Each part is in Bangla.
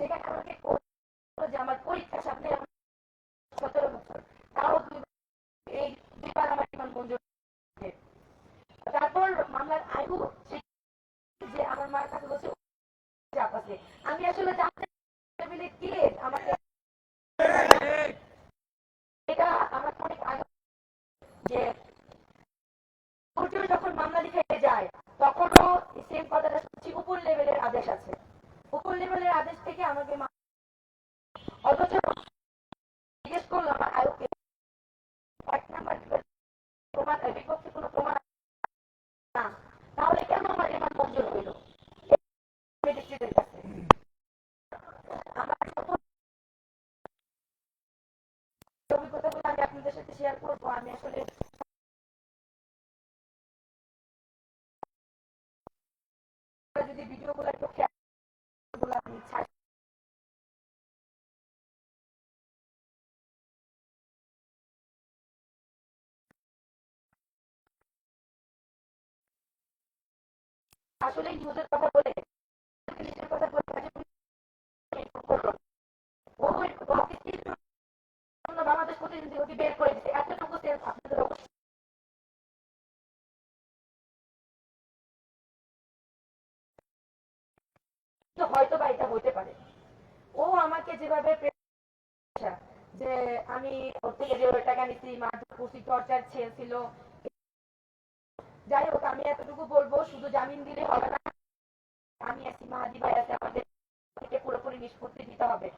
যেখানে আমাকে যে আমার পরীক্ষার সামনে 17 বছর, তাও এই 2বার আমার রিমান্ড মঞ্জুর। তারপর মামলার আয়ু যে আমার মার কাছে বলছে চাপ আছে। আমি আসলে জানতে কে আমাকে এটা আমার অনেক আগে যে কোর্টে যখন মামলা লিখে যায় তখনও সেম কথাটা শুনছি, উপর লেভেলের আদেশ আছে, উপর লেভেলের আদেশ থেকে আমাকে অথচ জিজ্ঞেস করলাম আমার আয়োকে এক নাম্বার প্রমাণ বিপক্ষে কোনো প্রমাণ না, তাহলে কেন আমার রিমান্ড মঞ্জুর হইল ম্যাজিস্ট্রেটের কাছে। আমার অভিজ্ঞতাগুলো আমি আপনাদের সাথে শেয়ার করবো। আমি আসলে যদি ভিডিওগুলো একটু খেয়াল আপনি ছাড় আসলে নিউজের কথা বলে নিজের কথা বলে বাংলাদেশ প্রতিনিধি ওকে বের করে দিচ্ছে, এতটুকু সেন্স আপনাদের অবশ্যই হয়তো বা এটা হইতে পারে। ও আমাকে যেভাবে যে আমি ওর থেকে যে টাকা নিচ্ছি, মারধর করছি, টর্চার ছিল, যাই হোক আমি এতটুকু বলবো শুধু জামিন দিলে হবে না, আমি আছি, মাহাদি ভাই আছে, আমাদের থেকে পুরোপুরি নিষ্পত্তি দিতে হবে।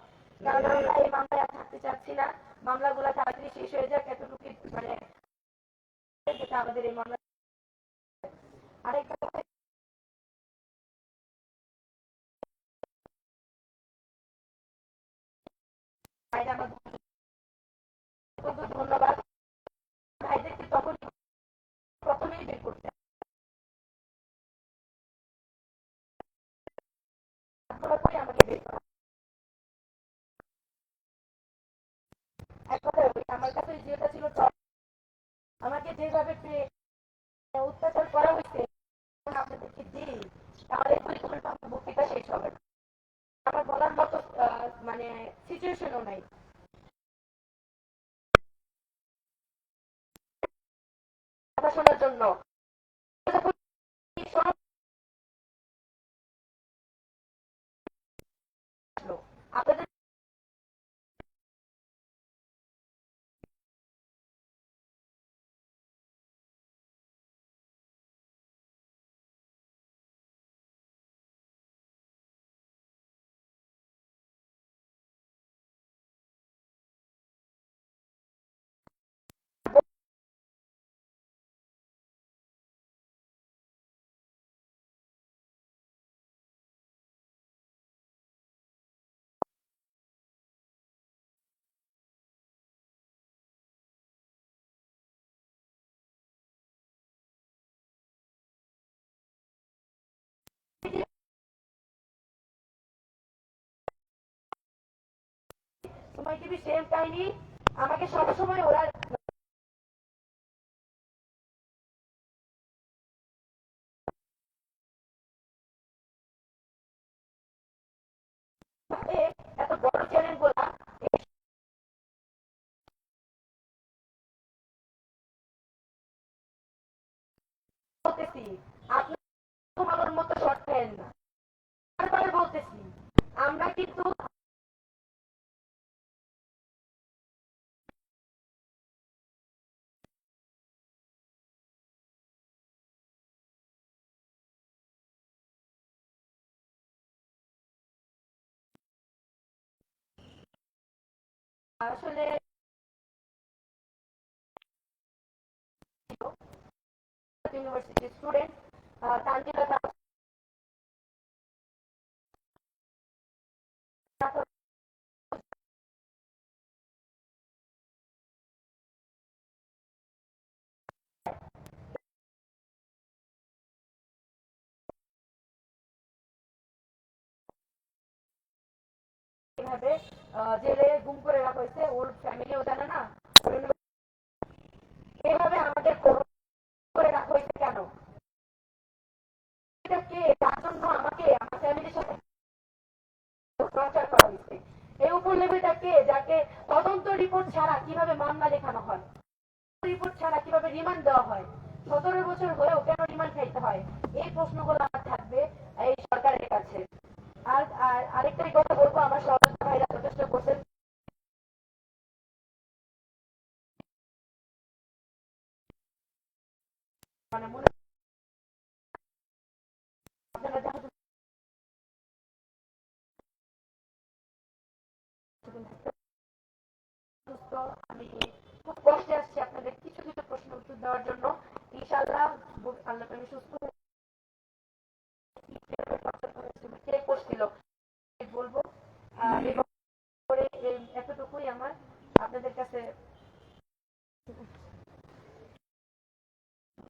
কারণ আমরা এই মামলায় আর থাকতে চাচ্ছি না, মামলাগুলো তাড়াতাড়ি শেষ হয়ে যাক, এতটুকু মানে যেটা আমাদের এই মামলা। আরেকটা কথা আমার ধন্যবাদ ভাইদেরকে তখন প্রথমেই বের করতে পুরোপুরি আমাকে বের করা। এক কথায় আমার কাছে যেটা ছিল আমাকে যেভাবে অত্যাচার করা হয়েছে আপনাদেরকে দিই, তাহলে আমার বক্তৃতা শেষ হবে না, আমার বলার মতো মানে সিচুয়েশনও নাই কথা শোনার জন্য। আপনাদের সময় টিভি সেম কাহিনী, আমাকে সবসময় ওরা এত বড় চ্যানেল গুলা বলতেছি আপনি তোমার মতো শর্ট ফেন না, বারবার বলতেছি আমরা কিন্তু আসলে ইউনিভার্সিটির স্টুডেন্ট তানজিলা এভাবে জেলে গুম করে রাখা হয়েছে, ওর ফ্যামিলিও জানে না, এভাবে আমাদের করে রাখা হয়েছে কেন, এটা কে, তার জন্য আমাকে আমার ফ্যামিলির সাথে টর্চার উপর লেভেলটা কে, যাকে তদন্ত রিপোর্ট ছাড়া কিভাবে মামলা লেখানো হয়, রিপোর্ট ছাড়া কিভাবে রিমান্ড দেওয়া হয়, 17 বছর হয়েও কেন রিমান্ড খাইতে হয়, এই প্রশ্নগুলো আমার থাকবে এই সরকারের কাছে। আর আরেকটাই কথা বলবো, আমার সহযোগী ভাইরা যথেষ্ট করছেন, মানে মনে আপনারা যেমন সুস্থ, আমি খুব কষ্টে আসছি আপনাদের কিছু কিছু প্রশ্ন উত্তর দেওয়ার জন্য। ইনশাআল্লাহ আল্লাহ তুমি সুস্থ কে করছিল বলবো, এবং এতটুকুই আমার আপনাদের কাছে